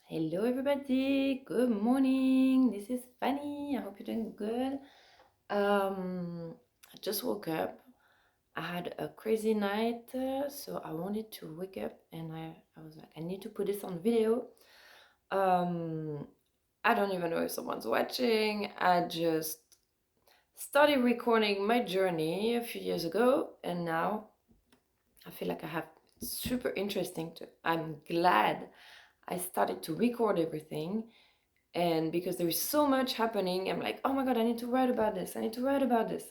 Hello, everybody. Good morning. This is Fanny. I hope you're doing good. I just woke up. I had a crazy night, so I wanted to wake up, and I was like, I need to put this on video. Um, I don't even know if someone's watching. I just started recording my journey a few years ago, and now I feel like I have super interesting to. I'm glad I started to record everything. And because there is so much happening, I'm like, oh my God, I need to write about this. I need to write about this.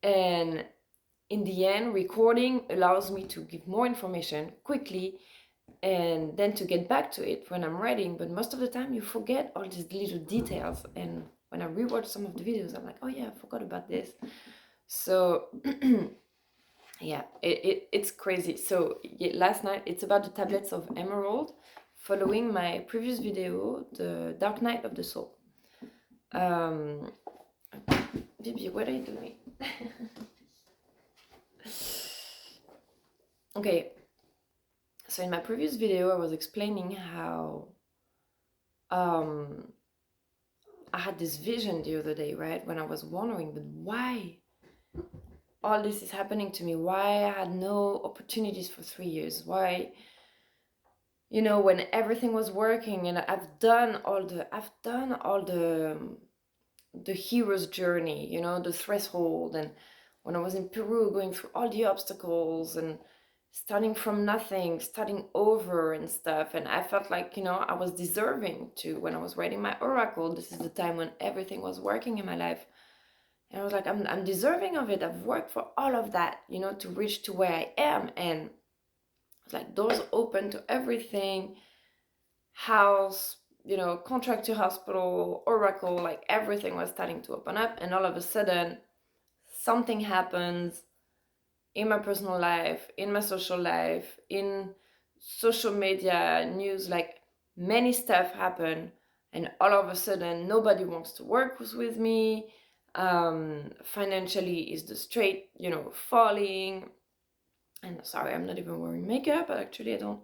And in the end, recording allows me to give more information quickly and then to get back to it when I'm writing. But most of the time, you forget all these little details. And when I rewatch some of the videos, I'm like, oh yeah, I forgot about this. So yeah, it's crazy. So yeah, last night, it's about the tablets of emerald, following my previous video, the Dark Night of the Soul. Bibi, what are you doing? Okay, so in my previous video, I was explaining how um, I had this vision the other day, right? When I was wondering, but why all this is happening to me? Why I had no opportunities for 3 years? Why, when everything was working and I've done all the hero's journey, the threshold, and when I was in Peru going through all the obstacles and starting from nothing, starting over and stuff. And I felt like, I was deserving to, when I was writing my oracle, this is the time when everything was working in my life. And I was like, I'm deserving of it. I've worked for all of that, to reach to where I am. And it's like doors open to everything, house, contract to hospital, oracle, like everything was starting to open up. And all of a sudden, something happens in my personal life, in my social life, in social media, news, like many stuff happen. And all of a sudden, nobody wants to work with me. Financially is the straight, falling. And sorry, I'm not even wearing makeup, but actually I don't.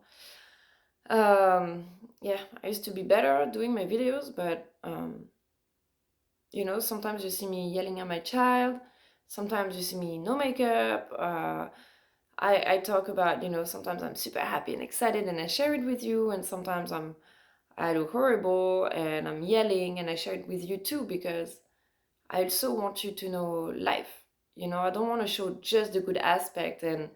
Yeah, I used to be better doing my videos, but sometimes you see me yelling at my child, sometimes you see me no makeup. I talk about, sometimes I'm super happy and excited and I share it with you, and sometimes I look horrible and I'm yelling and I share it with you too, because I also want you to know life. I don't want to show just the good aspect. And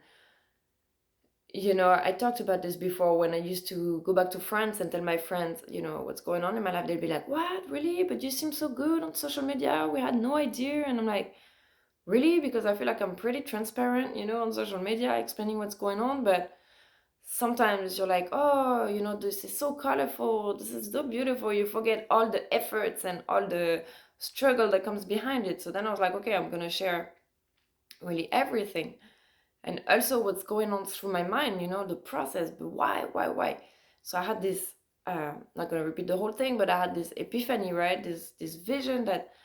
I talked about this before when I used to go back to France and tell my friends, what's going on in my life. They'd be like, what, really? But you seem so good on social media. We had no idea. And I'm like, really? Because I feel like I'm pretty transparent, on social media, explaining what's going on. But sometimes you're like, oh, this is so colorful. This is so beautiful. You forget all the efforts and all the struggle that comes behind it. So then I was like, okay, I'm going to share really everything. And also what's going on through my mind, the process, but why? So I had this, not going to repeat the whole thing, but I had this epiphany, right? This vision that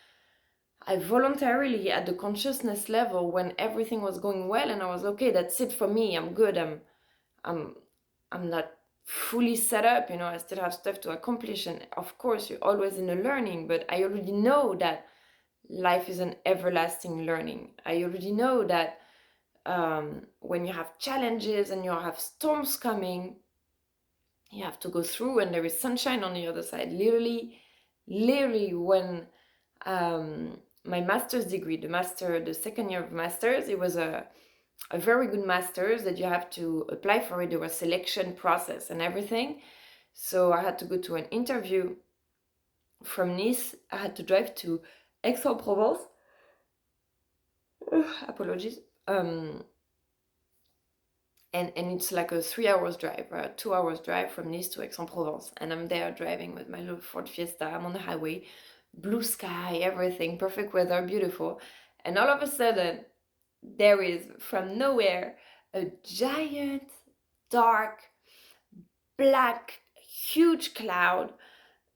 I voluntarily, at the consciousness level, when everything was going well, and I was okay, that's it for me. I'm good. I'm I'm not fully set up. I still have stuff to accomplish, and of course, you're always in a learning. But I already know that life is an everlasting learning. I already know that when you have challenges and you have storms coming, you have to go through, and there is sunshine on the other side. Literally, when my master's degree, the second year of master's, it was a very good master's that you have to apply for it. There was selection process and everything. So I had to go to an interview from Nice. I had to drive to Aix-en-Provence. Apologies. And it's like a 3 hours drive, or a 2 hours drive from Nice to Aix-en-Provence. And I'm there driving with my little Ford Fiesta. I'm on the highway, blue sky, everything, perfect weather, beautiful. And all of a sudden, there is from nowhere a giant, dark, black, huge cloud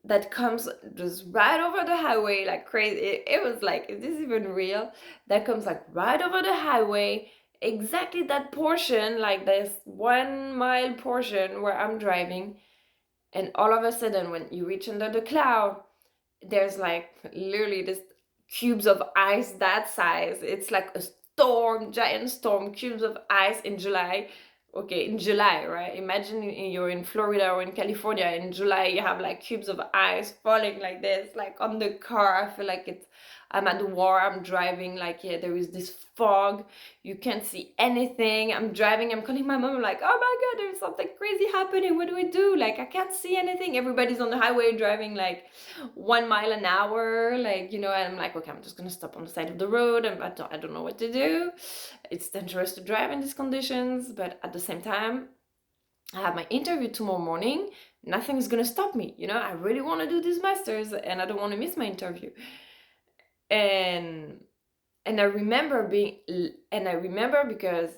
that comes just right over the highway like crazy. It was like, is this even real? That comes like right over the highway, exactly that portion, like this 1 mile portion where I'm driving. And all of a sudden, when you reach under the cloud, there's like literally this cubes of ice that size. It's like a storm, giant storm, cubes of ice in July. Okay, in July, right? Imagine you're in Florida or in California in July, you have like cubes of ice falling like this, like on the car. I feel like I'm at the war, I'm driving, like, yeah, there is this fog, you can't see anything. I'm driving, I'm calling my mom, I'm like, oh my God, there's something crazy happening. What do we do? Like, I can't see anything. Everybody's on the highway driving like 1 mile an hour, like, and I'm like, okay, I'm just gonna stop on the side of the road, and I don't know what to do. It's dangerous to drive in these conditions, but at the same time, I have my interview tomorrow morning. Nothing is gonna stop me. I really want to do this masters, and I don't want to miss my interview. And and I remember because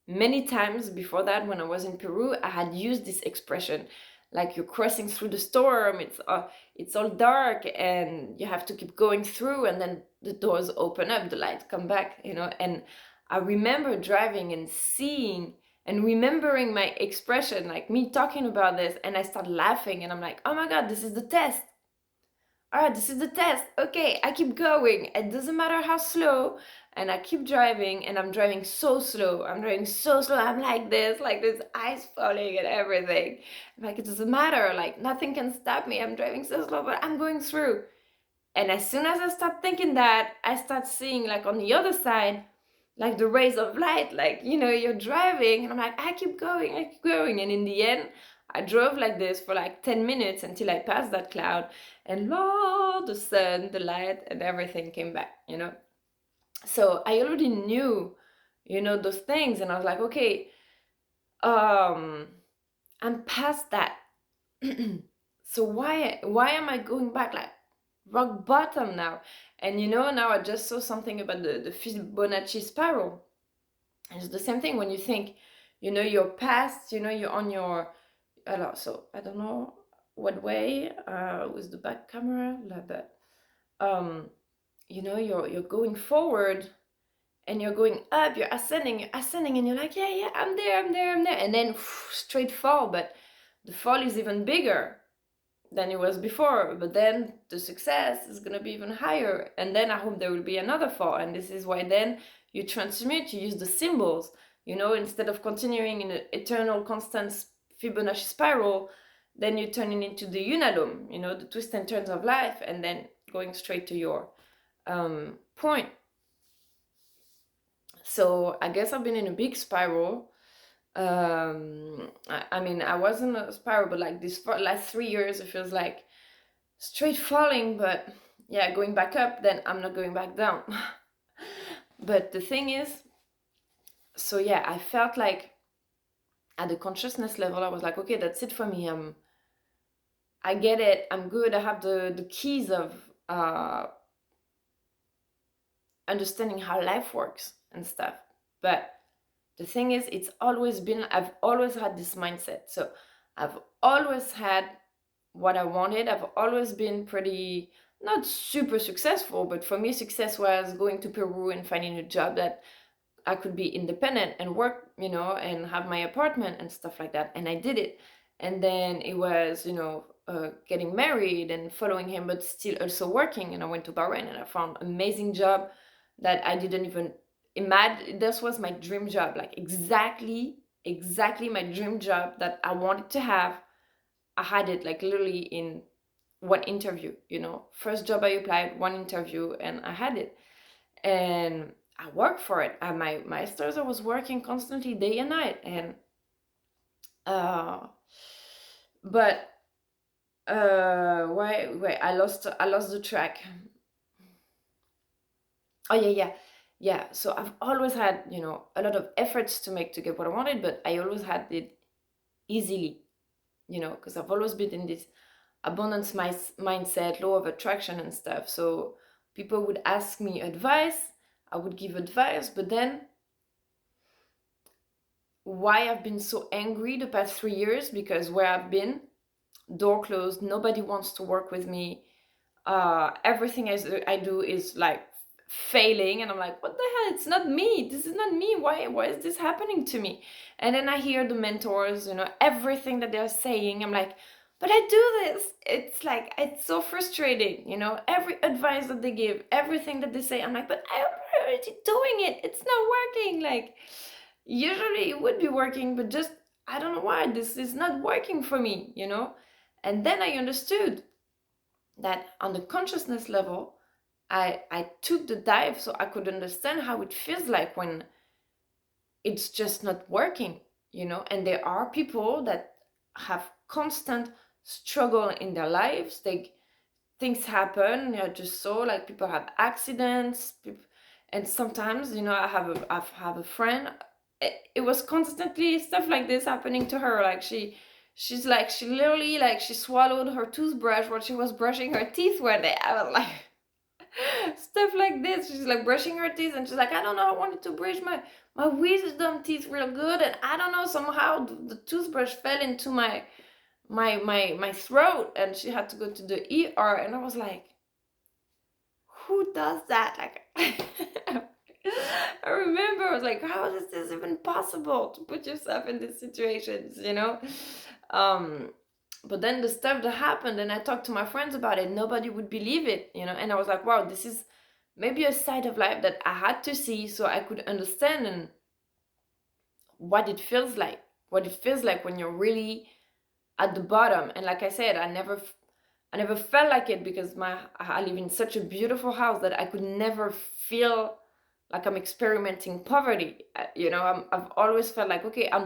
many times before that, when I was in Peru, I had used this expression, like, you're crossing through the storm, it's all dark and you have to keep going through, and then the doors open up, the lights come back, and I remember driving and seeing and remembering my expression, like me talking about this, and I start laughing, and I'm like, oh my God, this is the test. All right, this is the test. Okay, I keep going. It doesn't matter how slow. And I keep driving, and I'm driving so slow. I'm driving so slow. I'm like this ice falling and everything. Like, it doesn't matter. Like, nothing can stop me. I'm driving so slow, but I'm going through. And as soon as I start thinking that, I start seeing, like, on the other side, like the rays of light, like, you're driving, and I'm like, I keep going. And in the end, I drove like this for like 10 minutes until I passed that cloud, and Lord, the sun, the light, and everything came back. So I already knew, those things, and I was like, okay, um, I'm past that. So why am I going back, like rock bottom now? And now I just saw something about the Fibonacci spiral. And it's the same thing when you think, your past, you're on your, so I don't know what way, with the back camera, like that. You're going forward, and you're going up, you're ascending, and you're like, yeah, I'm there. And then straight fall, but the fall is even bigger than it was before, but then the success is going to be even higher, and then I hope there will be another fall. And this is why then you transmute, you use the symbols, instead of continuing in an eternal constant Fibonacci spiral, then you turn it into the unalome, the twists and turns of life, and then going straight to your point. So I guess I've been in a big spiral. I mean, I was in a spiral, but like this for last 3 years, it feels like straight falling, but yeah, going back up, then I'm not going back down. But the thing is, so yeah, I felt like at the consciousness level, I was like, okay, that's it for me. I get it. I'm good. I have the keys of understanding how life works and stuff. But the thing is, I've always had this mindset. So I've always had what I wanted. I've always been pretty, not super successful, but for me, success was going to Peru and finding a job that I could be independent and work, and have my apartment and stuff like that. And I did it. And then it was, getting married and following him, but still also working. And I went to Bahrain, and I found an amazing job that I didn't even imagine. This was my dream job, like exactly my dream job that I wanted to have. I had it like literally in one interview, first job I applied, one interview, and I had it. And I worked for it. At my master's, I was working constantly day and night. And but why I lost the track. Oh, yeah. So I've always had, a lot of efforts to make to get what I wanted, but I always had it easily, because I've always been in this abundance mindset, law of attraction and stuff. So people would ask me advice, I would give advice, but then why I've been so angry the past 3 years, because where I've been, door closed, nobody wants to work with me. Everything I do is like failing, and I'm like, what the hell? It's not me. This is not me. Why is this happening to me? And then I hear the mentors, everything that they're saying. I'm like, but I do this. It's like, it's so frustrating, every advice that they give, everything that they say, I'm like, but I'm already doing it. It's not working. Like, usually it would be working, but just, I don't know why this is not working for me. And then I understood that on the consciousness level, I took the dive so I could understand how it feels like when it's just not working. And there are people that have constant struggle in their lives. Things happen. I just saw, like, people have accidents, and sometimes, I have a friend. It was constantly stuff like this happening to her. Like, she's like, she literally, like, she swallowed her toothbrush while she was brushing her teeth one day. I was like, stuff like this. She's like brushing her teeth, and she's like, I don't know, I wanted to brush my wisdom teeth real good, and I don't know, somehow the toothbrush fell into my throat, and she had to go to the ER. And I was like, who does that? Like, I remember I was like, how is this even possible to put yourself in these situations? um but then the stuff that happened, and I talked to my friends about it, nobody would believe it. And I was like, wow, this is maybe a side of life that I had to see so I could understand and what it feels like when you're really at the bottom. And like I said, I never felt like it, because I live in such a beautiful house that I could never feel like I'm experiencing poverty. I've always felt like, okay, I'm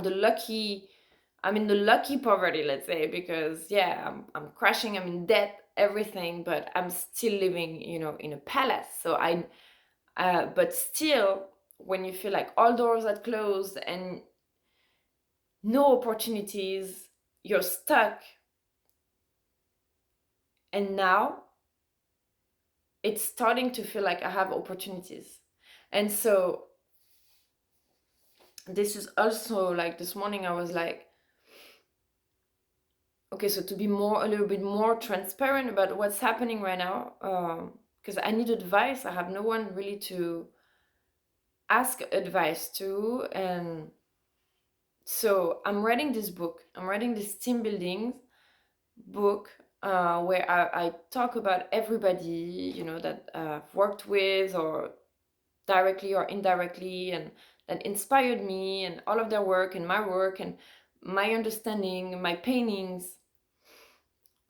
in the lucky poverty, let's say, because yeah, I'm crashing, I'm in debt, everything, but I'm still living, in a palace. But still, when you feel like all doors are closed and no opportunities, you're stuck. And now it's starting to feel like I have opportunities. And so this is also like, this morning I was like, okay, so to be a little bit more transparent about what's happening right now, because I need advice. I have no one really to ask advice to. And so I'm writing this book. I'm writing this team building book, where I talk about everybody, that I've worked with, or directly or indirectly, and that inspired me, and all of their work and my work and my understanding, my paintings,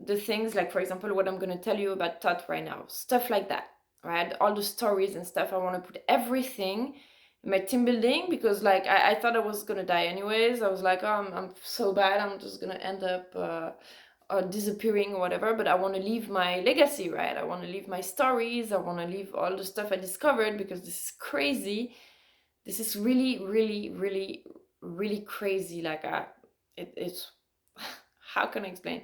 the things, like, for example, what I'm going to tell you about Thoth right now, stuff like that, right? All the stories and stuff. I want to put everything in my team building, because, like, I thought I was going to die anyways. I was like, oh, I'm so bad, I'm just going to end up disappearing or whatever. But I want to leave my legacy, right? I want to leave my stories. I want to leave all the stuff I discovered, because this is crazy. This is really, really, really, really crazy. Like, it's how can I explain?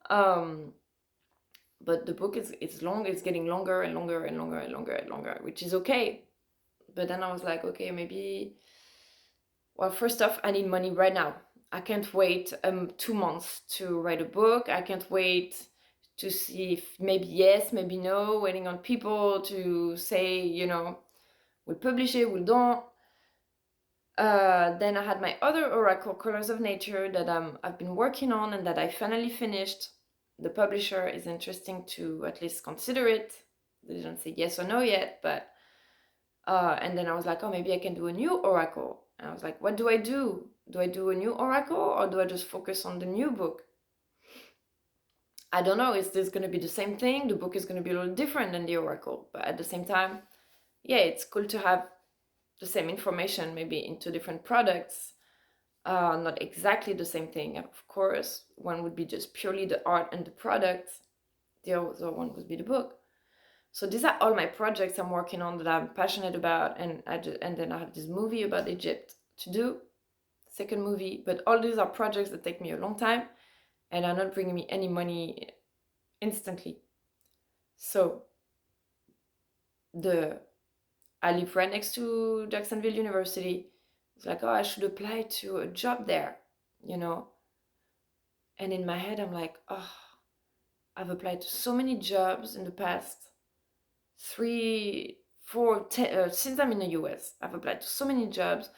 Um, but the book is, it's long. It's getting longer and longer and longer and longer and longer, which is okay. But then I was like, okay, maybe. Well, first off, I need money right now. I can't wait 2 months to write a book. I can't wait to see if maybe yes, maybe no, waiting on people to say, we'll publish it, we don't. Then I had my other oracle, Colors of Nature, that I've been working on and that I finally finished. The publisher is interesting to at least consider it. They didn't say yes or no yet, but and then I was like, oh, maybe I can do a new oracle. And I was like, what do I do? Do I do a new oracle, or do I just focus on the new book? I don't know. Is this going to be the same thing? The book is going to be a little different than the oracle, but at the same time, yeah, it's cool to have the same information, maybe into different products. Not exactly the same thing, of course. One would be just purely the art and the product. The other one would be the book. So these are all my projects I'm working on that I'm passionate about, and then I have this movie about Egypt to do, second movie. But all these are projects that take me a long time and are not bringing me any money instantly. So I live right next to Jacksonville University. It's like, oh, I should apply to a job there, you know. And in my head, I'm like, oh, I've applied to so many jobs in the past 3, 4, 10, since I'm in the US. I've applied to so many jobs.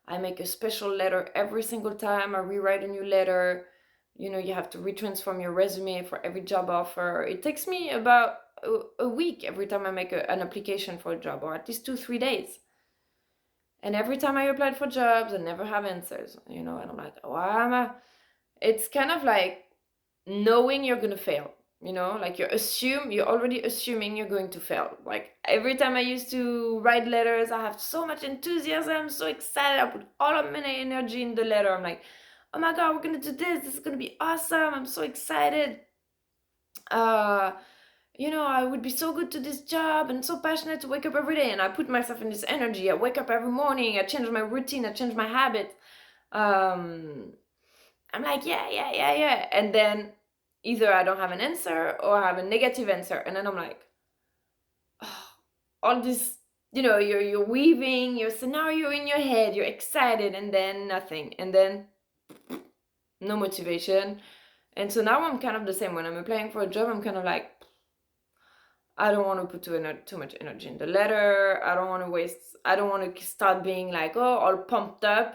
I make a special letter every single time. I rewrite a new letter. You have to retransform your resume for every job offer. It takes me about a week every time I make an application for a job, or at least 2 3 days. And every time I applied for jobs, I never have answers, and I'm like, why am I? It's kind of like knowing you're gonna fail, like you're already assuming you're going to fail. Like every time I used to write letters, I have so much enthusiasm, so excited, I put all of my energy in the letter. I'm like, oh my god, we're gonna do this is gonna be awesome, I'm so excited. uh I would be so good to this job and so passionate to wake up every day, and I put myself in this energy. I wake up every morning, I change my routine, I change my habit. um I'm like, yeah, yeah, yeah, yeah. And then either I don't have an answer or I have a negative answer. And then I'm like, oh, all this, you're weaving your scenario in your head, you're excited, and then nothing. And then no motivation. And so now I'm kind of the same. When I'm applying for a job, I'm kind of like, I don't want to put too much energy in the letter. I don't want to start being like, oh, all pumped up,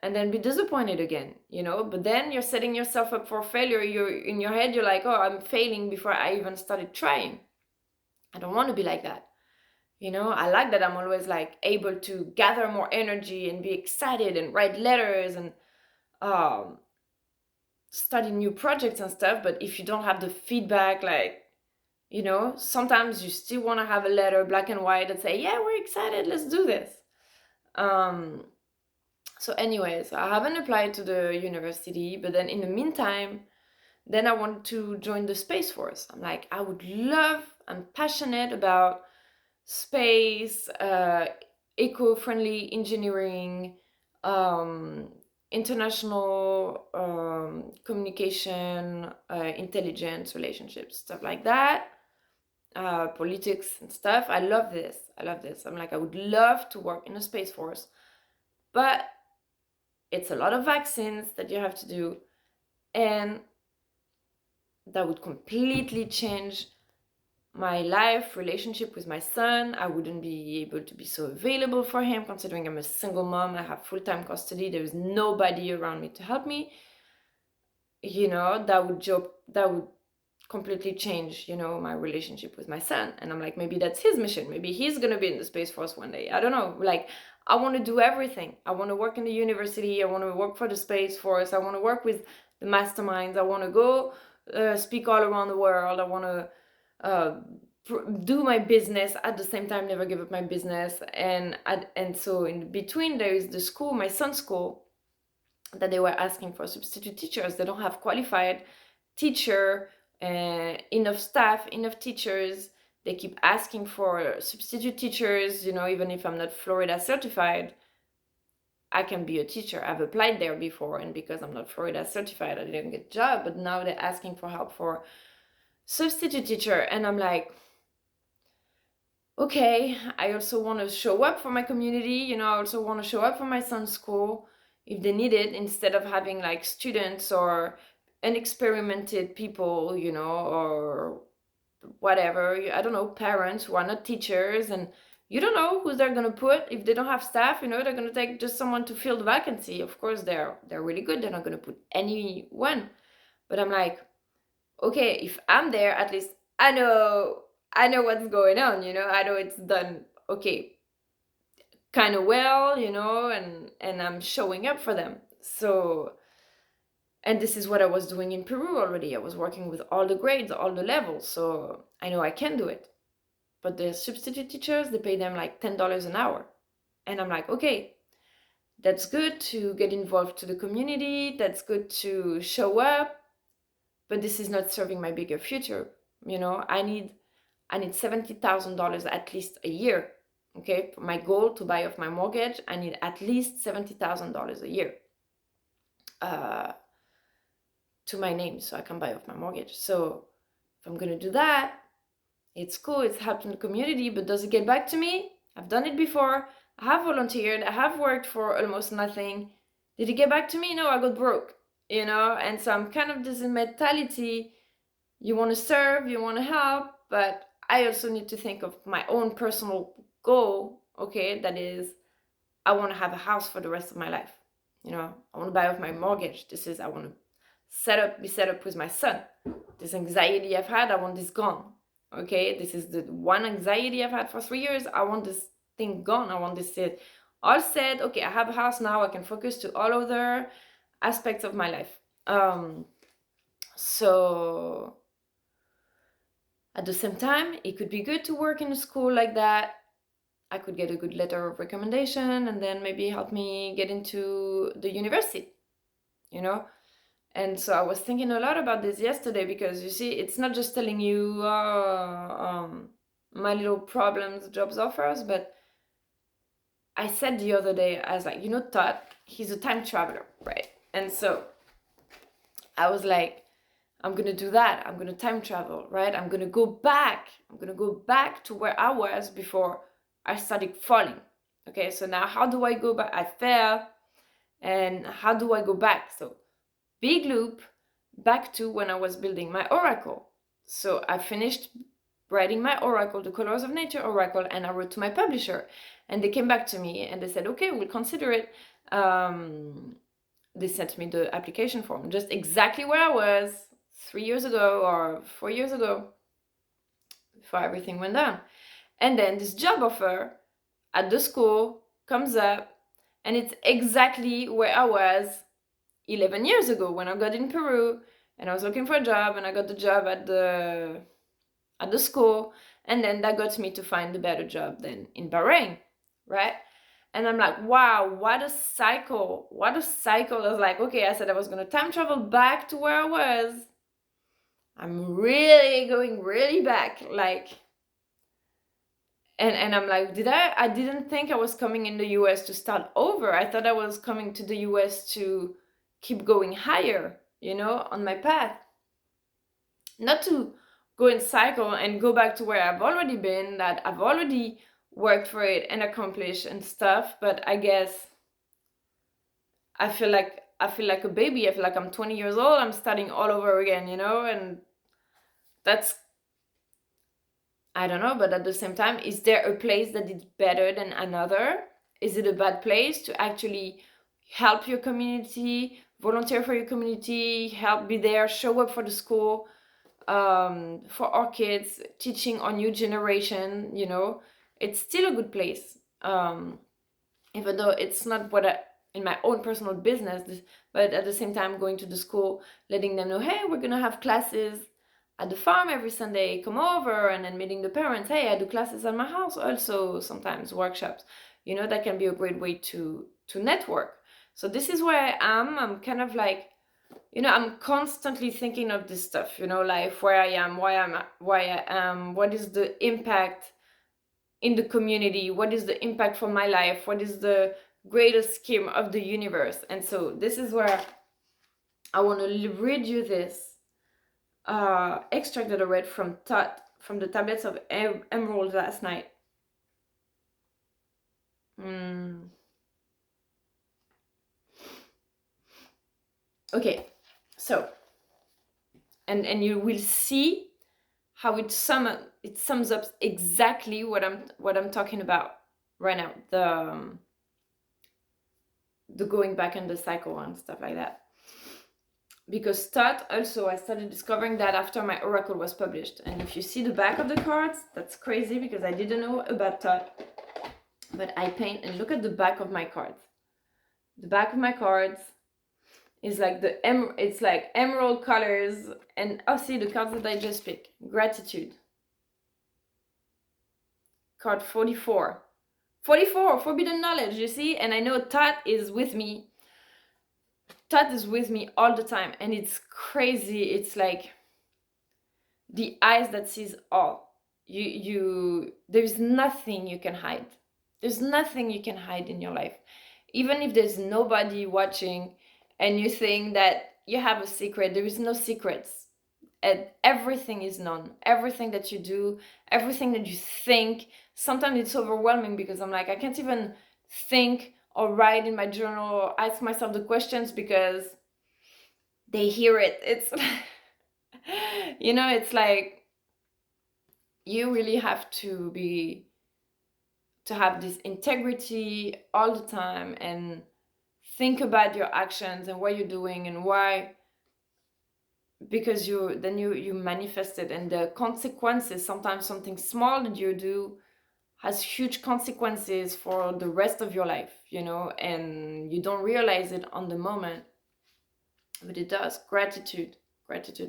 and then be disappointed again. But then you're setting yourself up for failure. You're in your head, you're like, oh, I'm failing before I even started trying. I don't want to be like that. I like that I'm always like able to gather more energy and be excited and write letters and um study new projects and stuff. But if you don't have the feedback, like, sometimes you still want to have a letter, black and white, that say, yeah, we're excited, let's do this. So anyways, I haven't applied to the university, but then in the meantime, then I want to join the Space Force. I'm passionate about space, eco-friendly engineering, um, international communication, intelligence, relationships, stuff like that, politics and stuff. I love this. I'm like, I would love to work in the Space Force, but it's a lot of vaccines that you have to do, and that would completely change my life, relationship with my son. I wouldn't be able to be so available for him, considering I'm a single mom. I have full-time custody. There is nobody around me to help me. That would completely change, my relationship with my son. And I'm like, maybe that's his mission. Maybe he's gonna be in the Space Force one day. I don't know. Like, I want to do everything. I want to work in the university. I want to work for the Space Force. I want to work with the masterminds. I want to go speak all around the world. I want to do my business at the same time, never give up my business. And so in between, there is the school, my son's school, that they were asking for substitute teachers. They don't have qualified teacher, enough staff, enough teachers. They keep asking for substitute teachers. Even if I'm not Florida certified, I can be a teacher. I've applied there before, and because I'm not Florida certified, I didn't get a job. But now they're asking for help for substitute teacher, and I'm like, okay, I also want to show up for my community. I also want to show up for my son's school if they need it, instead of having like students or unexperimented people, or whatever. I don't know, parents who are not teachers, and you don't know who they're gonna put. If they don't have staff, they're gonna take just someone to fill the vacancy. Of course, they're really good. They're not gonna put anyone. But I'm like, okay, if I'm there, at least I know what's going on. I know it's done okay, kind of well, and I'm showing up for them. So, and this is what I was doing in Peru already. I was working with all the grades, all the levels, so I know I can do it. But the substitute teachers, they pay them like $10 an hour. And I'm like, okay, that's good to get involved to the community, that's good to show up, but this is not serving my bigger future. I need $70,000 at least a year. Okay, my goal to buy off my mortgage, I need at least $70,000 a year to my name, so I can buy off my mortgage. So if I'm gonna do that, it's cool, it's helping the community, but does it get back to me? I've done it before. I have volunteered. I have worked for almost nothing. Did it get back to me? No, I got broke. And so I'm kind of this mentality. You want to serve, you want to help, but I also need to think of my own personal goal. Okay, that is, I want to have a house for the rest of my life. I want to buy off my mortgage. I want to be set up with my son. This anxiety I've had, I want this gone. Okay, this is the one anxiety I've had for 3 years. I want this thing gone. I want this set. All said, okay, I have a house now. I can focus to all other aspects of my life. So at the same time, it could be good to work in a school like that. I could get a good letter of recommendation and then maybe help me get into the university, you know? And so I was thinking a lot about this yesterday because you see, it's not just telling you my little problems, jobs offers, but I said the other day, I was like, Thoth, he's a time traveler, right? And so I was like, I'm gonna do that. I'm gonna time travel, right? I'm gonna go back. I'm gonna go back to where I was before I started falling. Okay, so now how do I go back? I fell, and how do I go back? So big loop back to when I was building my oracle. So I finished writing my oracle, the Colors of Nature oracle, and I wrote to my publisher, and they came back to me and they said, okay, we'll consider it. They sent me the application form, just exactly where I was 3 years ago or 4 years ago, before everything went down. And then this job offer at the school comes up, and it's exactly where I was 11 years ago when I got in Peru and I was looking for a job, and I got the job at the school, and then that got me to find a better job than in Bahrain, right? And I'm like, wow, what a cycle. What a cycle. I was like, okay, I said I was going to time travel back to where I was. I'm really going really back, like, and I'm like, I didn't think I was coming in the US to start over. I thought I was coming to the US to keep going higher, on my path. Not to go in cycle and go back to where I've already been, that I've already worked for it and accomplished and stuff. But I guess I feel like a baby. I feel like I'm 20 years old. I'm starting all over again, and that's, I don't know. But at the same time, is there a place that is better than another? Is it a bad place to actually help your community, volunteer for your community, help be there, show up for the school, for our kids, teaching our new generation? It's still a good place, even though it's not in my own personal business, but at the same time going to the school, letting them know, hey, we're gonna have classes at the farm every Sunday, come over, and then meeting the parents, hey, I do classes at my house also, sometimes workshops. That can be a great way to network. So this is where I am. I'm kind of like, I'm constantly thinking of this stuff, like where I am, why I am, what is the impact in the community, what is the impact for my life, what is the greatest scheme of the universe. And so this is where I want to read you this extract that I read from Thoth, from the tablets of Emerald last night. Okay, so and you will see how it sums up exactly what I'm talking about right now, the going back in the cycle and stuff like that. Because Thoth, also, I started discovering that after my oracle was published. And if you see the back of the cards, that's crazy because I didn't know about Thoth. But I paint and look at the back of my cards. The back of my cards is like it's like emerald colors. And see the cards that I just picked. Gratitude. Card 44. 44, forbidden knowledge, you see? And I know Thoth is with me. Thoth is with me all the time, and it's crazy. It's like the eyes that sees all. There's nothing you can hide. There's nothing you can hide in your life. Even if there's nobody watching and you think that you have a secret, there is no secrets. And everything is known. Everything that you do, everything that you think. Sometimes it's overwhelming because I'm like, I can't even think or write in my journal or ask myself the questions because they hear it. It's it's like you really have to have this integrity all the time and think about your actions and what you're doing and why, because you manifest it, and the consequences, sometimes something small that you do has huge consequences for the rest of your life, and you don't realize it on the moment, but it does. Gratitude,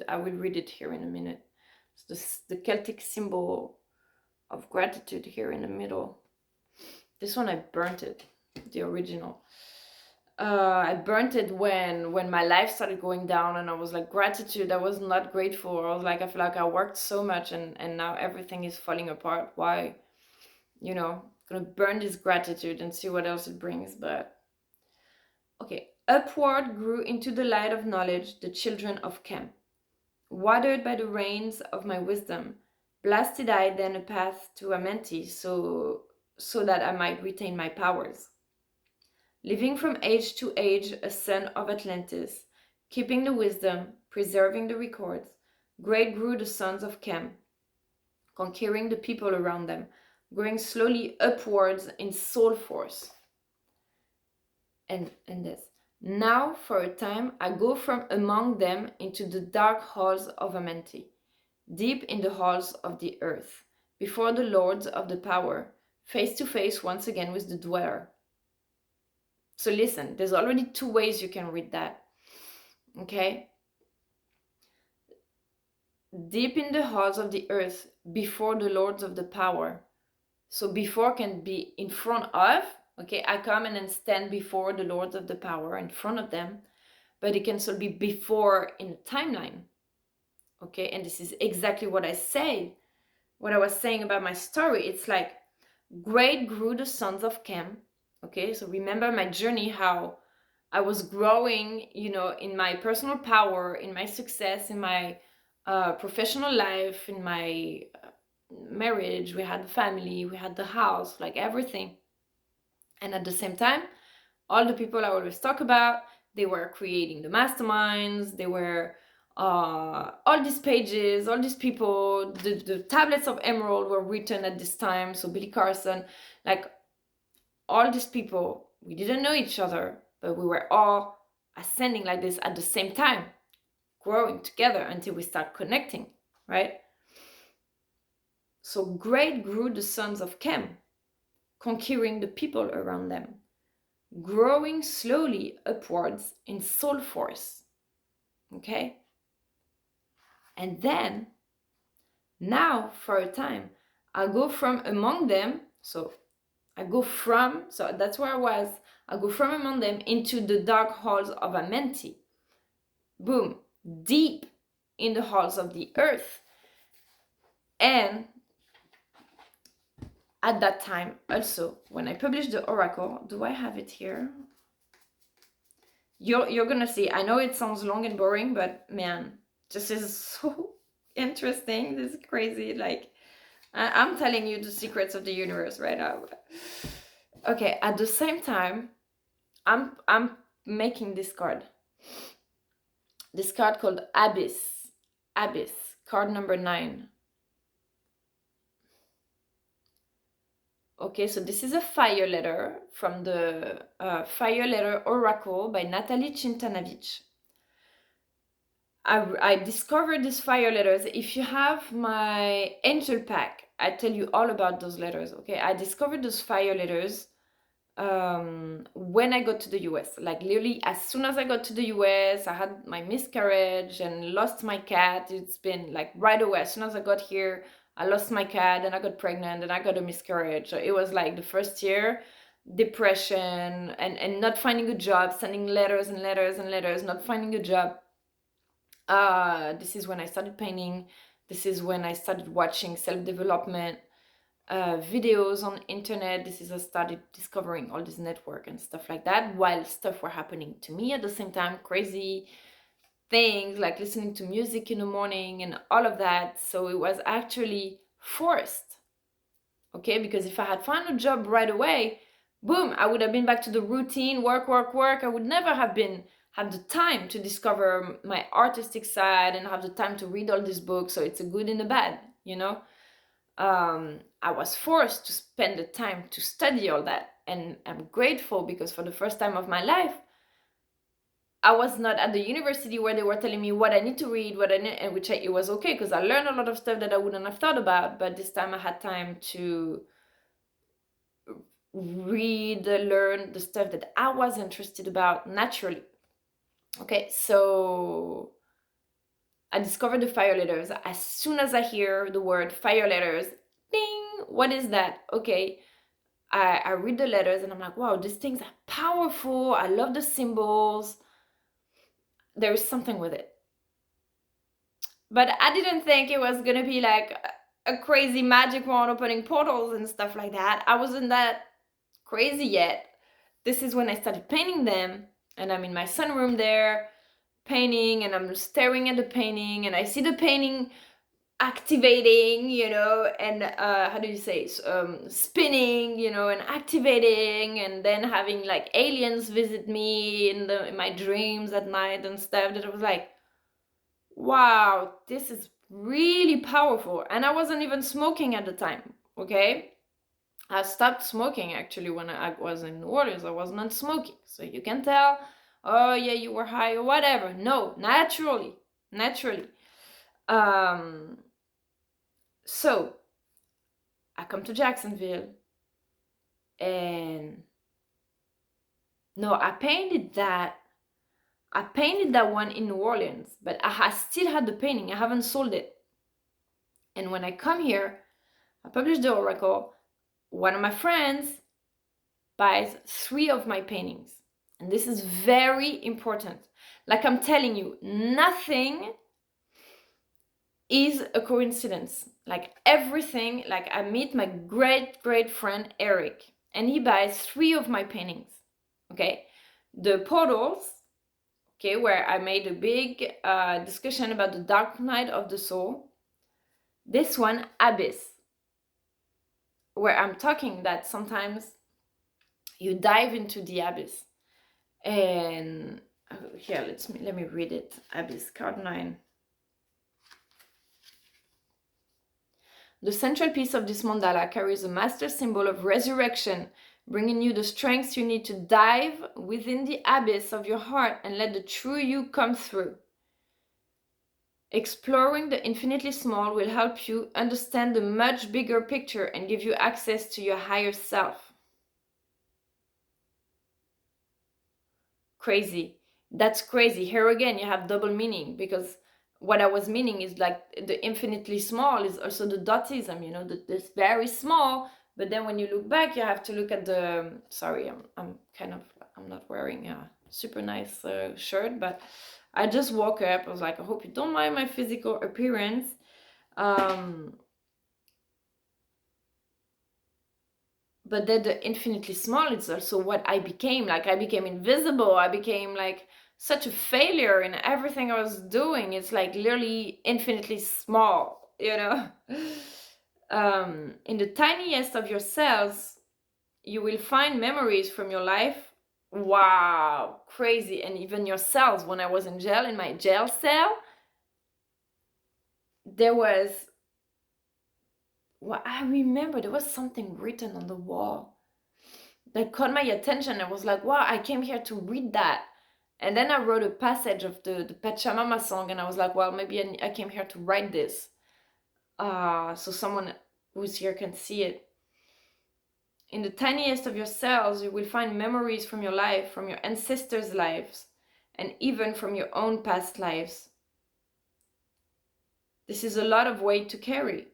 I will read it here in a minute. It's the Celtic symbol of gratitude here in the middle. This one I burnt it, the original. I burnt it when my life started going down, and I was like, gratitude, I was not grateful. I was like, I feel like I worked so much, and now everything is falling apart. Why? Gonna burn this gratitude and see what else it brings. But okay. Upward grew into the light of knowledge the children of Chem, watered by the rains of my wisdom. Blasted I then a path to Amenti, so that I might retain my powers. Living from age to age, a son of Atlantis, keeping the wisdom, preserving the records, great grew the sons of Chem, conquering the people around them, growing slowly upwards in soul force. And this. Now, for a time, I go from among them into the dark halls of Amenti, deep in the halls of the earth, before the lords of the power, face to face once again with the dweller. So listen, there's already two ways you can read that. Okay? Deep in the halls of the earth, before the lords of the power. So before can be in front of. Okay, I come and then stand before the lords of the power, in front of them. But it can still be before in the timeline. Okay, and this is exactly what I say. What I was saying about my story. It's like, great grew the sons of Chem. Okay, so remember my journey, how I was growing, in my personal power, in my success, in my professional life, in my marriage. We had the family, we had the house, like everything. And at the same time, all the people I always talk about, they were creating the masterminds, they were all these pages, all these people, the tablets of emerald were written at this time. So Billy Carson, like all these people, we didn't know each other, but we were all ascending like this at the same time, growing together until we start connecting, right? So great grew the sons of Chem, conquering the people around them, growing slowly upwards in soul force. Okay? And then, now for a time, I go from among them. So that's where I was. I go from among them into the dark halls of Amenti. Boom, deep in the halls of the earth. And at that time, also, when I published the oracle, do I have it here? You're gonna see. I know it sounds long and boring, but man, this is so interesting. This is crazy. Like, I'm telling you the secrets of the universe right now. Okay, at the same time, I'm making this card. This card called Abyss. Abyss, card number 9. Okay, so this is a fire letter from the Fire Letter Oracle by Natalie Chintanavich. I discovered these fire letters. If you have my angel pack, I tell you all about those letters. Okay, I discovered those fire letters when I got to the US. Like literally, as soon as I got to the US, I had my miscarriage and lost my cat. It's been like right away. As soon as I got here, I lost my cat, and I got pregnant, and I got a miscarriage. So it was like the first year, depression and not finding a job, sending letters and letters and letters, not finding a job. This is when I started painting. This is when I started watching self-development videos on internet. This is I started discovering all this network and stuff like that, while stuff were happening to me at the same time, crazy things like listening to music in the morning and all of that. So it was actually forced. Okay, because if I had found a job right away, boom, I would have been back to the routine, work. I would never have had the time to discover my artistic side and have the time to read all these books. So it's a good and a bad, I was forced to spend the time to study all that. And I'm grateful because for the first time of my life, I was not at the university where they were telling me what I need to read, what I need, and it was okay because I learned a lot of stuff that I wouldn't have thought about. But this time I had time to read, learn the stuff that I was interested about naturally. Okay, so I discovered the fire letters. As soon as I hear the word fire letters, ding, what is that? Okay, I read the letters and I'm like, wow, these things are powerful. I love the symbols. There is something with it. But I didn't think it was gonna be like a crazy magic wand opening portals and stuff like that. I wasn't that crazy yet. This is when I started painting them, and I'm in my sunroom there painting, and I'm staring at the painting, and I see the painting activating, and how do you say, spinning, and activating, and then having like aliens visit me in my dreams at night and stuff. That I was like, wow, this is really powerful. And I wasn't even smoking at the time. Okay, I stopped smoking actually when I was in New Orleans. I was not smoking, so you can tell, oh yeah, you were high or whatever. No, naturally. So I come to Jacksonville, and no, I painted that one in New Orleans, but I still had the painting. I haven't sold it. And when I come here, I published the Oracle. One of my friends buys 3 of my paintings. And this is very important. Like I'm telling you, nothing is a coincidence. Like everything, like I meet my great friend Eric, and he buys 3 of my paintings. Okay, the portals, okay, where I made a big discussion about the dark night of the soul. This one, Abyss, where I'm talking that sometimes you dive into the abyss. And here, let me read it. Abyss, card 9. The central piece of this mandala carries a master symbol of resurrection, bringing you the strength you need to dive within the abyss of your heart and let the true you come through. Exploring the infinitely small will help you understand the much bigger picture and give you access to your higher self. Crazy. That's crazy. Here again, you have double meaning, because what I was meaning is like the infinitely small is also the dotism, this very small. But then when you look back, you have to look at the. Sorry, I'm not wearing a super nice shirt, but I just woke up. I was like, I hope you don't mind my physical appearance. But then the infinitely small is also what I became. Like I became invisible. I became like such a failure in everything I was doing. It's like literally infinitely small, in the tiniest of your cells, you will find memories from your life. Wow, crazy. And even your cells. When I was in jail, in my jail cell, there was, well, I remember there was something written on the wall that caught my attention. I was like, wow, I came here to read that. And then I wrote a passage of the Pachamama song, and I was like, well, maybe I came here to write this. So someone who's here can see it. In the tiniest of your cells, you will find memories from your life, from your ancestors' lives, and even from your own past lives. This is a lot of weight to carry.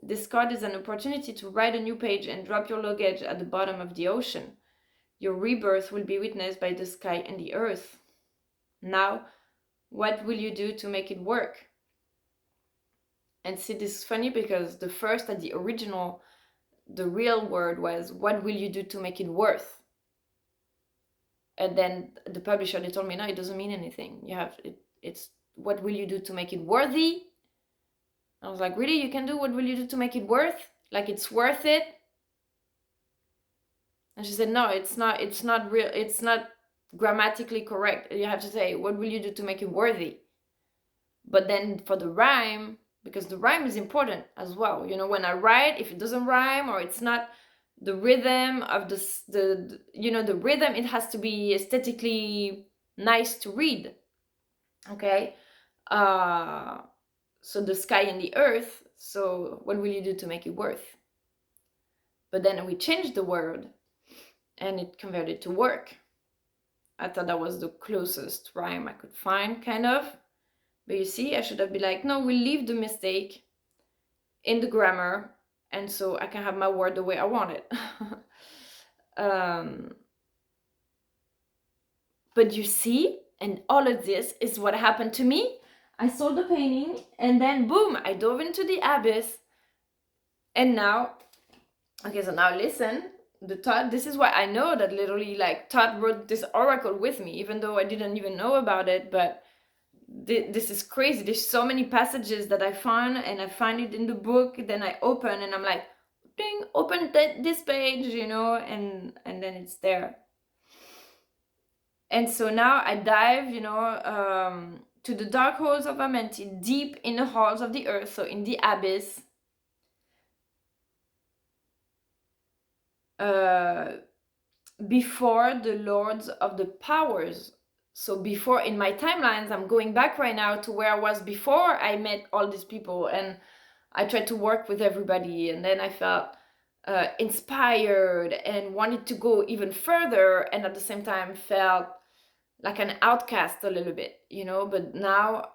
This card is an opportunity to write a new page and drop your luggage at the bottom of the ocean. Your rebirth will be witnessed by the sky and the earth. Now, what will you do to make it work? And see, this is funny because the first at the original, the real word was, what will you do to make it worth? And then the publisher, they told me, no, it doesn't mean anything. It's what will you do to make it worthy? I was like, really? You can do what will you do to make it worth? Like it's worth it? And she said, no, it's not real. It's not grammatically correct. You have to say, what will you do to make it worthy? But then for the rhyme, because the rhyme is important as well. When I write, if it doesn't rhyme or it's not the rhythm of the rhythm, it has to be aesthetically nice to read. Okay, so the sky and the earth. So what will you do to make it worth? But then we changed the word and it converted to work. I thought that was the closest rhyme I could find, kind of. But you see, I should have been like, no, we'll leave the mistake in the grammar, and so I can have my word the way I want it. um, but you see, and all of this is what happened to me. I sold the painting, and then boom, I dove into the abyss. And now, okay, so now listen, the Thoth, this is why I know that literally, like, Thoth wrote this oracle with me, even though I didn't even know about it. But this is crazy. There's so many passages that I found, and I find it in the book. Then I open, and I'm like, ding, open this page, and then it's there. And so now I dive, to the dark halls of Amenti, deep in the halls of the earth, so in the abyss. Before the lords of the powers. So before, in my timelines, I'm going back right now to where I was before I met all these people, and I tried to work with everybody, and then I felt inspired and wanted to go even further, and at the same time felt like an outcast a little bit, but now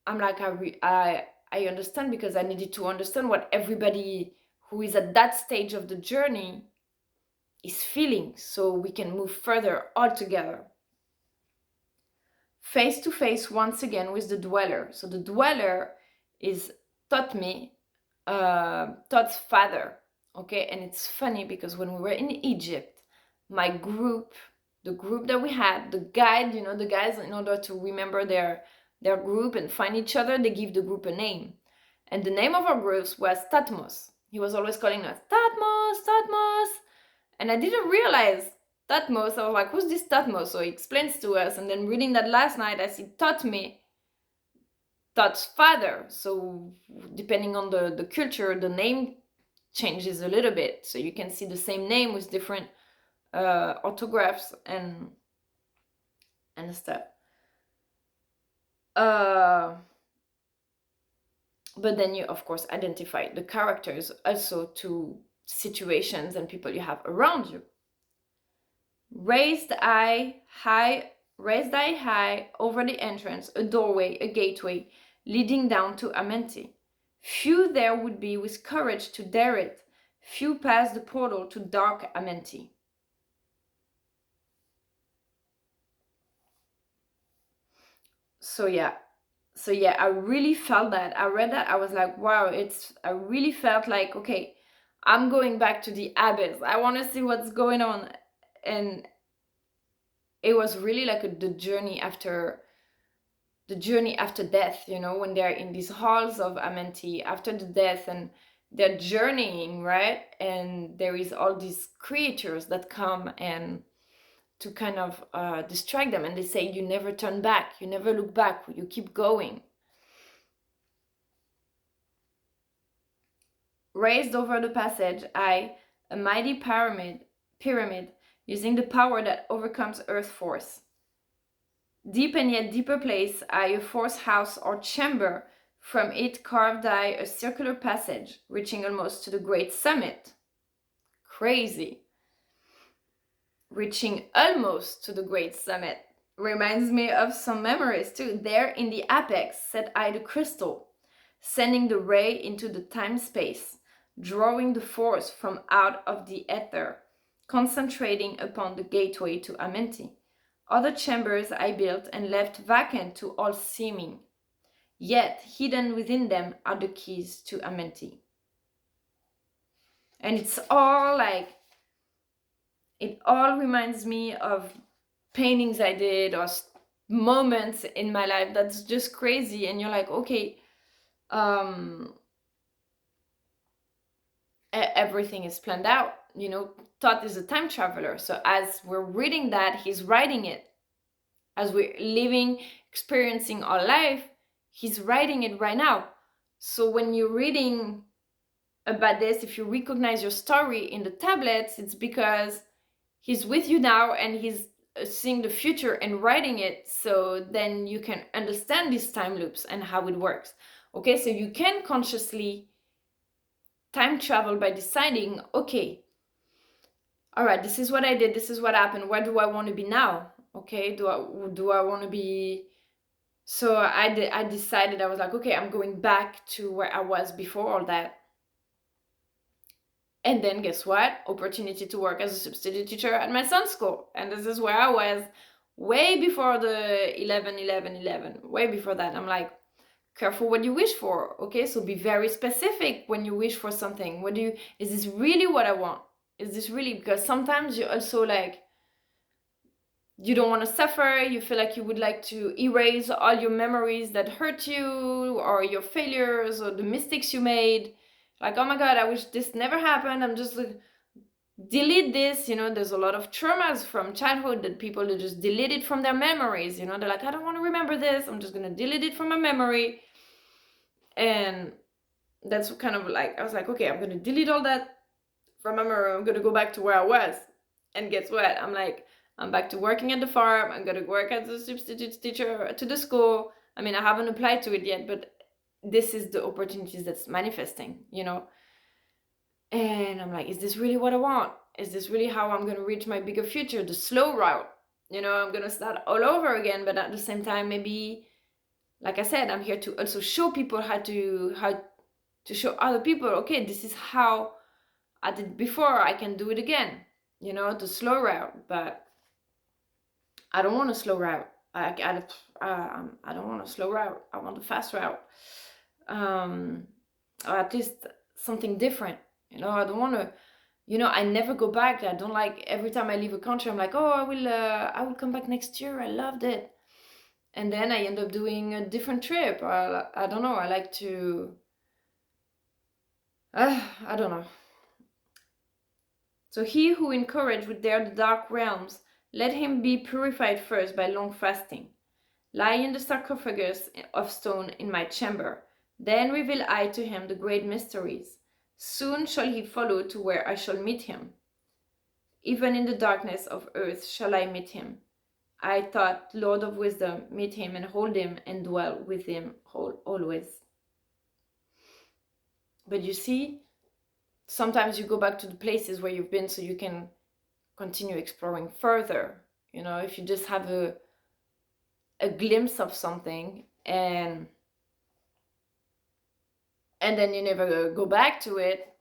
I'm like, I understand, because I needed to understand what everybody who is at that stage of the journey is feeling, so we can move further all together. Face to face once again with the dweller. So the dweller is Thoth's father. Okay, and it's funny because when we were in Egypt, my group, the group that we had, the guide, the guys, in order to remember their group and find each other, they give the group a name. And the name of our groups was Tatmos. He was always calling us Tatmos, Tatmos. And I didn't realize Tatmos. I was like, who's this Tatmos? So he explains to us. And then reading that last night, I see Thoth's father. So depending on the culture, the name changes a little bit. So you can see the same name with different orthographs and stuff. But then you, of course, identify the characters also to situations and people you have around you. Raised thy high over the entrance, a doorway, a gateway, leading down to Amenti. Few there would be with courage to dare it. Few pass the portal to dark Amenti. So yeah, I really felt that. I read that, I was like, wow, I really felt like, okay, I'm going back to the abyss. I want to see what's going on. And it was really like the journey after death, when they're in these halls of Amenti after the death, and they're journeying, right? And there is all these creatures that come and to kind of distract them, and they say, you never turn back, you never look back, you keep going. Raised over the passage, a mighty pyramid, using the power that overcomes earth force. Deep and yet deeper place, a force house or chamber. From it carved I a circular passage, reaching almost to the great summit. Crazy. Reaching almost to the great summit. Reminds me of some memories too. There in the apex set I the crystal, sending the ray into the time-space, drawing the force from out of the ether, concentrating upon the gateway to Amenti. Other chambers I built and left vacant to all seeming, yet hidden within them are the keys to Amenti. And it's all like, it all reminds me of paintings I did or moments in my life that's just crazy. And you're like, okay, everything is planned out. Thoth is a time traveler. So as we're reading that, he's writing it. As we're living, experiencing our life, he's writing it right now. So when you're reading about this, if you recognize your story in the tablets, it's because he's with you now, and he's seeing the future and writing it, so then you can understand these time loops and how it works. Okay, so you can consciously time travel by deciding, okay, all right, this is what I did, this is what happened, where do I want to be now? Okay, do I want to be... So I decided, I was like, okay, I'm going back to where I was before all that. And then guess what? Opportunity to work as a substitute teacher at my son's school. And this is where I was way before the 11 way before that. I'm like, careful what you wish for. Okay, so be very specific when you wish for something. Is this really what I want? Is this really... Because sometimes you also like, you don't want to suffer, you feel like you would like to erase all your memories that hurt you, or your failures, or the mistakes you made. Like, oh my god, I wish this never happened, I'm just like, delete this. There's a lot of traumas from childhood that people, they just delete it from their memories. They're like, I don't want to remember this, I'm just gonna delete it from my memory. And that's kind of like, I was like, okay, I'm gonna delete all that from my memory, I'm gonna go back to where I was. And guess what? I'm back to working at the farm. I'm gonna work as a substitute teacher to the school. I mean, I haven't applied to it yet, but this is the opportunities that's manifesting, And I'm like, is this really what I want? Is this really how I'm gonna reach my bigger future? The slow route. I'm gonna start all over again, but at the same time, maybe, like I said, I'm here to also show people how to show other people, okay, this is how I did before, I can do it again. The slow route. But I don't want a slow route. I don't want a slow route. I want a fast route. Or at least something different. I don't want to... I never go back. I don't like... Every time I leave a country, I'm like, oh, I will come back next year. I loved it. And then I end up doing a different trip. I don't know. I like to... I don't know. So he who encouraged would dare the dark realms, let him be purified first by long fasting. Lie in the sarcophagus of stone in my chamber. Then reveal I to him the great mysteries. Soon shall he follow to where I shall meet him. Even in the darkness of earth shall I meet him. I Thoth, Lord of wisdom, meet him and hold him and dwell with him always. But you see, sometimes you go back to the places where you've been so you can continue exploring further. If you just have a glimpse of something and then you never go back to it,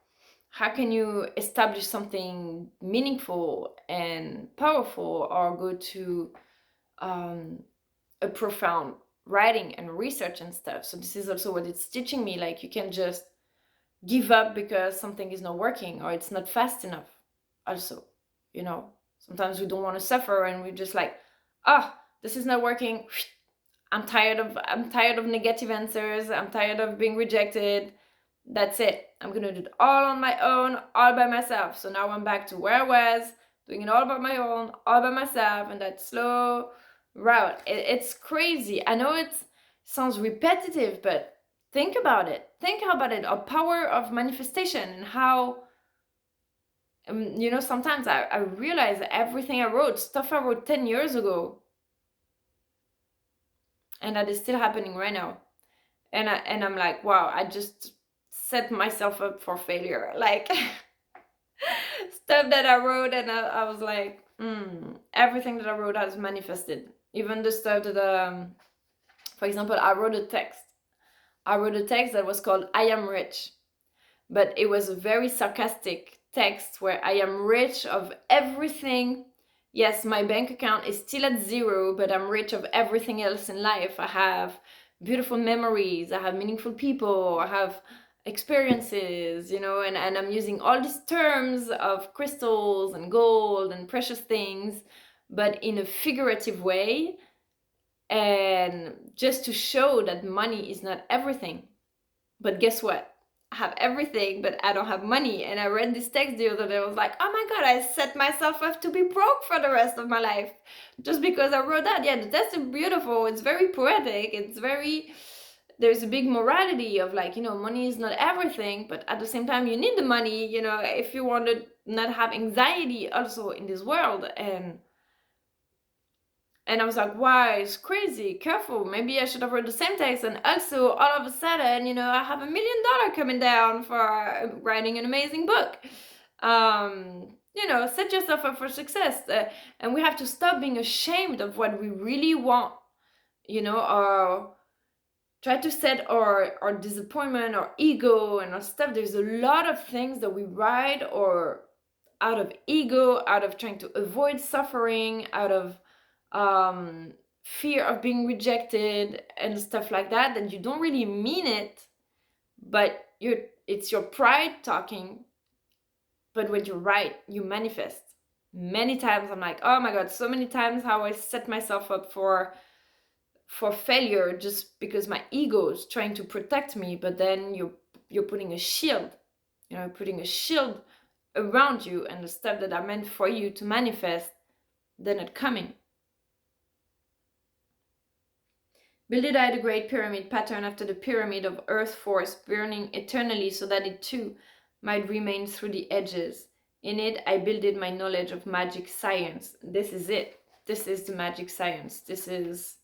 how can you establish something meaningful and powerful, or go to a profound writing and research and stuff? So this is also what it's teaching me. Like, you can just give up because something is not working or it's not fast enough. Also, sometimes we don't want to suffer and we're just like, this is not working. I'm tired of negative answers. I'm tired of being rejected. That's it. I'm gonna do it all on my own, all by myself. So now I'm back to where I was, doing it all by my own, all by myself, and that slow route. It's crazy. I know it sounds repetitive, but think about it. Think about it. A power of manifestation, and how, sometimes I realize everything I wrote, stuff I wrote 10 years ago, and that is still happening right now. And I'm like, wow, I just set myself up for failure. Like, stuff that I wrote, and I was like, everything that I wrote has manifested. Even the stuff that, for example, I wrote a text that was called I Am Rich. But it was a very sarcastic text where I am rich of everything. Yes, my bank account is still at zero, but I'm rich of everything else in life. I have beautiful memories, I have meaningful people, I have experiences, and I'm using all these terms of crystals and gold and precious things, but in a figurative way, and just to show that money is not everything. But guess what? I have everything, but I don't have money. And I read this text the other day. I was like, oh my god, I set myself up to be broke for the rest of my life just because I wrote that. Yeah, the text is beautiful. It's very poetic. There's a big morality of like, money is not everything, but at the same time, you need the money, if you want to not have anxiety also in this world. And And I was like, wow, it's crazy, careful, maybe I should have wrote the same text. And also, all of a sudden, I have $1 million coming down for writing an amazing book. Set yourself up for success. And we have to stop being ashamed of what we really want, or try to set our disappointment, our ego, and our stuff. There's a lot of things that we write or out of ego, out of trying to avoid suffering, out of fear of being rejected and stuff like that, that you don't really mean it, but it's your pride talking. But when you write, you manifest. Many times I'm like, oh my god, so many times how I set myself up for failure just because my ego is trying to protect me. But then you're putting a shield, putting a shield around you, and the stuff that are meant for you to manifest, they're not coming. Builded I the great pyramid pattern after the pyramid of earth force, burning eternally so that it too might remain through the edges. In it I builded my knowledge of magic science. This is it. This is the magic science. This is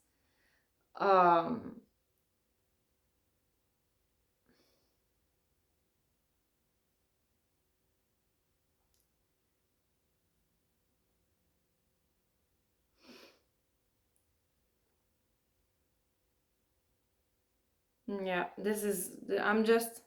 yeah, this is I'm just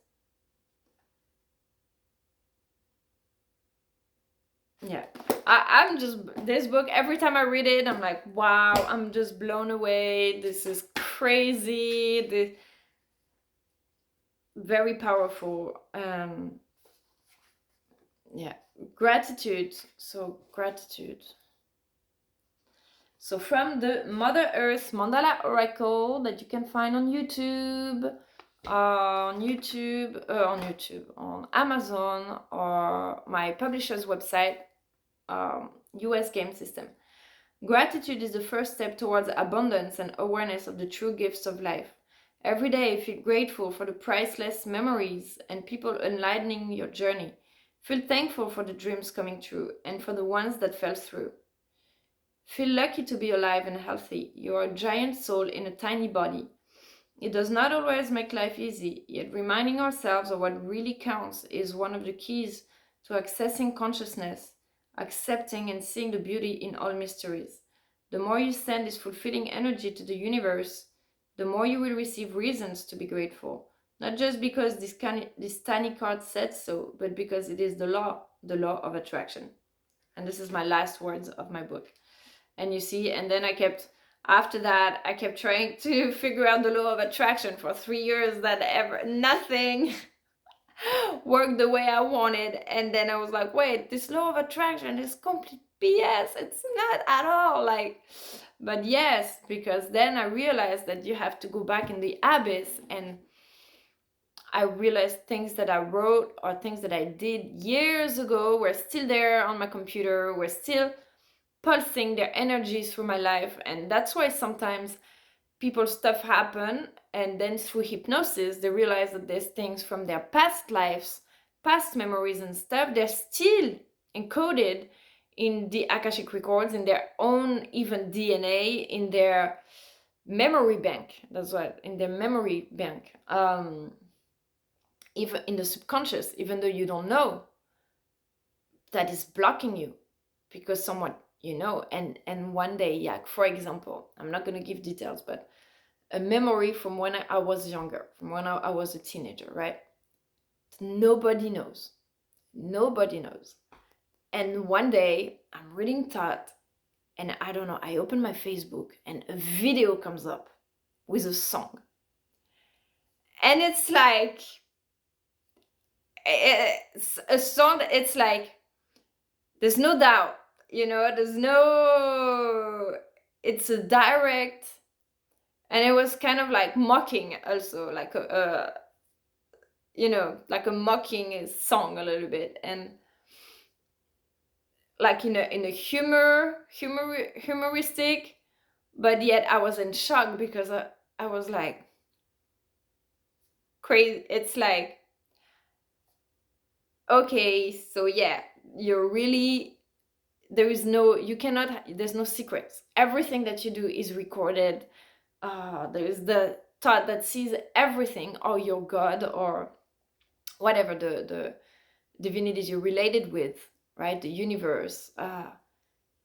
yeah. I'm just, this book, every time I read it, I'm like, wow, I'm just blown away. This is crazy. This very powerful. Yeah, gratitude. So gratitude. So from the Mother Earth Mandala Oracle that you can find on YouTube, on Amazon, or my publisher's website, US Game System. Gratitude is the first step towards abundance and awareness of the true gifts of life. Every day, feel grateful for the priceless memories and people enlightening your journey. Feel thankful for the dreams coming true and for the ones that fell through. Feel lucky to be alive and healthy. You are a giant soul in a tiny body. It does not always make life easy, yet reminding ourselves of what really counts is one of the keys to accessing consciousness, accepting and seeing the beauty in all mysteries. The more you send this fulfilling energy to the universe, the more you will receive reasons to be grateful. Not just because this tiny card said so, but because it is the law of attraction. And this is my last words of my book. And you see, and then after that, I kept trying to figure out the law of attraction for 3 years, nothing worked the way I wanted. And then I was like, wait, this law of attraction is complete BS. It's not at all but yes, because then I realized that you have to go back in the abyss, and I realized things that I wrote or things that I did years ago were still there on my computer, were still pulsing their energies through my life. And that's why sometimes people's stuff happen, and then through hypnosis they realize that there's things from their past lives, past memories and stuff, they're still encoded in the Akashic records, in their own even DNA, in their memory bank. That's what, in their memory bank, even in the subconscious, even though you don't know, that is blocking you because someone, and one day, yeah, for example, I'm not going to give details, but a memory from when I was younger, from when I was a teenager, right? Nobody knows. And one day I'm reading Thoth, and I don't know, I open my Facebook and a video comes up with a song. And it's like, it's a song, it's like, there's no doubt, it's a direct, and it was kind of like mocking also, like like a mocking song a little bit, and like in a humoristic, but yet I was in shock because I was like crazy. It's like, okay, so yeah, you're really there is no, you cannot, there's no secrets. Everything that you do is recorded. There is the Thoth that sees everything, or your God, or whatever the divinities you're related with, right? The universe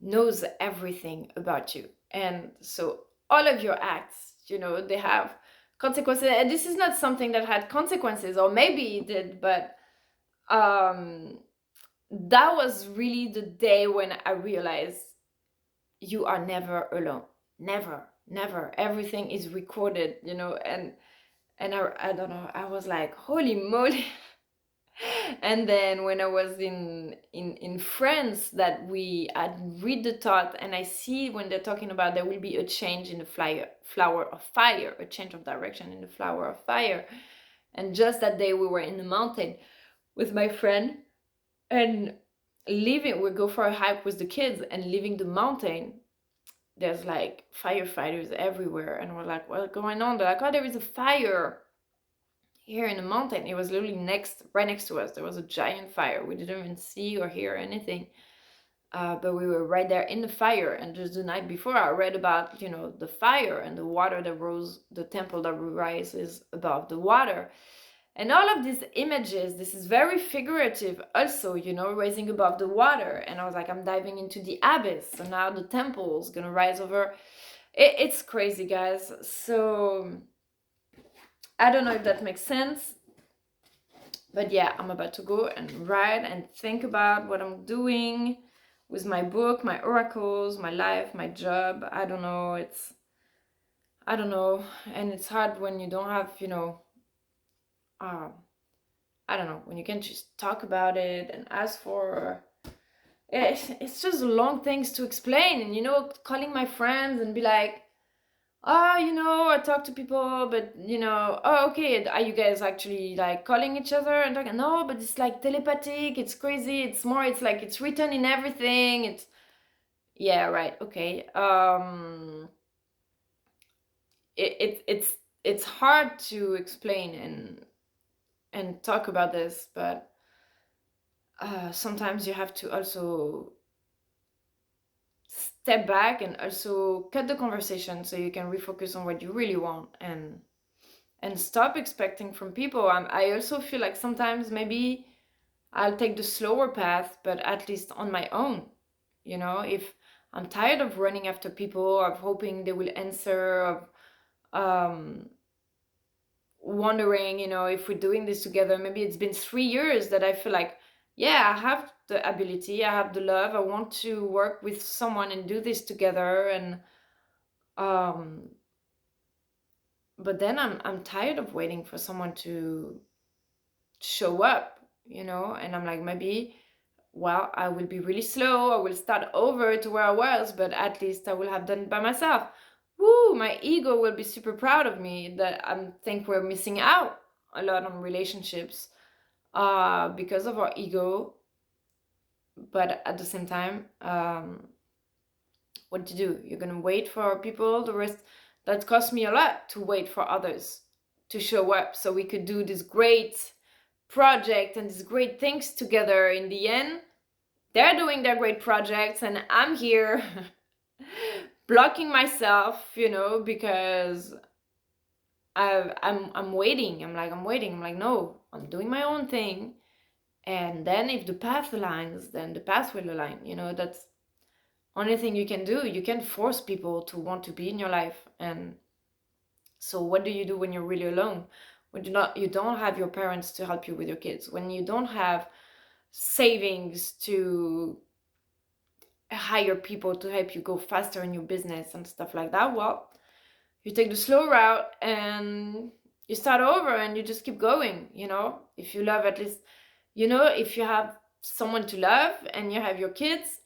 knows everything about you. And so all of your acts, they have consequences. And this is not something that had consequences, or maybe it did, but um, that was really the day when I realized you are never alone. Never, never. Everything is recorded, and I don't know, I was like, holy moly. And then when I was in France, that we had read the Thoth, and I see when they're talking about there will be a change in the flower of fire, a change of direction in the flower of fire. And just that day we were in the mountain with my friend, and we go for a hike with the kids, and leaving the mountain, there's like firefighters everywhere, and we're like, what's going on? They're like, oh, there is a fire here in the mountain. It was literally right next to us. There was a giant fire. We didn't even see or hear anything, but we were right there in the fire. And just the night before, I read about the fire and the water that rose, the temple that rises above the water, and all of these images. This is very figurative, also, rising above the water. And I was like, I'm diving into the abyss. So now the temple is gonna rise over. It's crazy, guys. So I don't know if that makes sense, but yeah, I'm about to go and write and think about what I'm doing with my book, my oracles, my life, my job. I don't know. And it's hard when you don't have, I don't know, when you can just talk about it and ask for. It's just long things to explain, and calling my friends and be like, I talk to people, but oh, okay, are you guys actually like calling each other and talking? No, but it's like telepathic, it's crazy, it's like it's written in everything. Yeah, right, okay. It's hard to explain and talk about this, but sometimes you have to also step back and also cut the conversation so you can refocus on what you really want, and stop expecting from people. I also feel like sometimes maybe I'll take the slower path, but at least on my own. If I'm tired of running after people, of hoping they will answer, of wondering, if we're doing this together. Maybe it's been 3 years that I feel like, yeah, I have the ability, I have the love, I want to work with someone and do this together, and um but then I'm tired of waiting for someone to show up, and I'm like, maybe, well, I will be really slow, I will start over to where I was, but at least I will have done it by myself. Woo, my ego will be super proud of me. That I think we're missing out a lot on relationships because of our ego. But at the same time, what to do? You're gonna wait for people, the rest. That cost me a lot to wait for others to show up so we could do this great project and these great things together. In the end, they're doing their great projects and I'm here blocking myself, because I'm waiting. I'm waiting. I'm like, no, I'm doing my own thing. And then if the path aligns, then the path will align. That's only thing you can do. You can't force people to want to be in your life. And so what do you do when you're really alone? When you don't have your parents to help you with your kids, when you don't have savings to hire people to help you go faster in your business and stuff like that, well, you take the slow route and you start over and you just keep going. If you love, at least, if you have someone to love and you have your kids,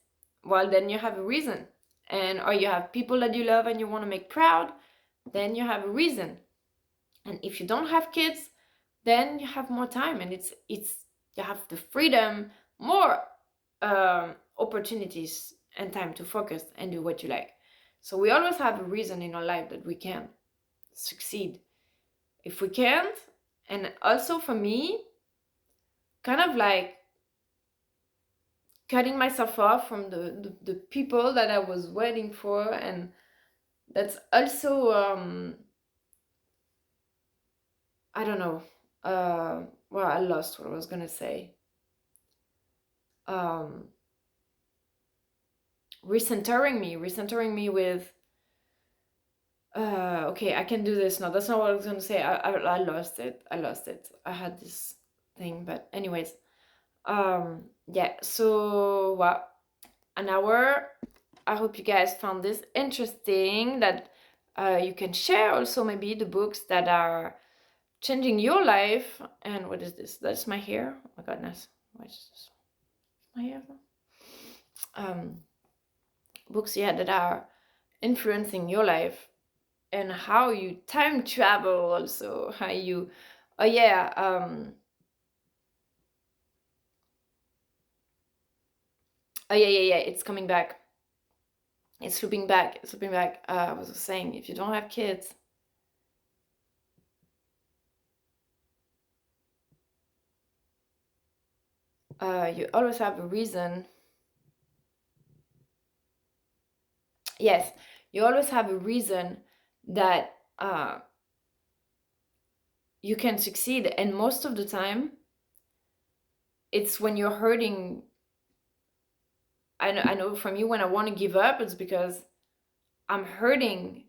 well, then you have a reason. Or you have people that you love and you want to make proud, then you have a reason. And if you don't have kids, then you have more time, and it's you have the freedom, more opportunities and time to focus and do what you like. So we always have a reason in our life that we can succeed. If we can't, and also for me, kind of like cutting myself off from the people that I was waiting for. And that's also I don't know. Well, I lost what I was gonna say. Um, recentering me with okay, I can do this. No, that's not what I was gonna say. I lost it. I lost it. I had this thing, but anyways, yeah. So well, an hour. I hope you guys found this interesting. That you can share also maybe the books that are changing your life. And what is this? That's my hair. Oh my goodness, what is this? My hair. Um, books, yeah, that are influencing your life, and how you time travel also, how you oh yeah, oh yeah, yeah, it's coming back, it's looping back. I was saying, if you don't have kids, you always have a reason. Yes, you always have a reason that you can succeed, and most of the time it's when you're hurting. I know from you, when I want to give up, it's because I'm hurting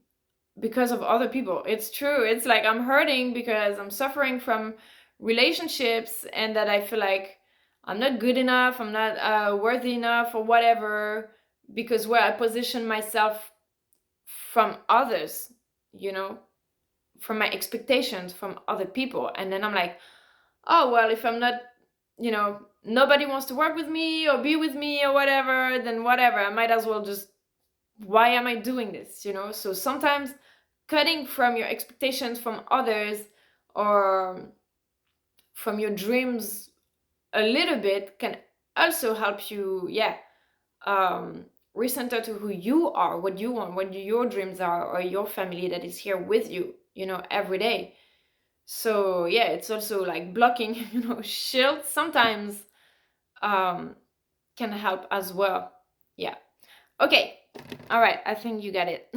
because of other people. It's true. It's like I'm hurting because I'm suffering from relationships, and that I feel like I'm not good enough, I'm not worthy enough, or whatever, because where I position myself from others, you know, from my expectations from other people. And then I'm like, oh, well, if I'm not, nobody wants to work with me or be with me or whatever, then whatever. I might as well just, why am I doing this? So sometimes cutting from your expectations from others, or from your dreams a little bit, can also help you, yeah, um, recenter to who you are, what you want, what your dreams are, or your family that is here with you, every day. So yeah, it's also like blocking, shield sometimes, um, can help as well. Yeah. Okay. All right. I think you got it.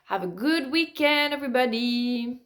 Have a good weekend, everybody.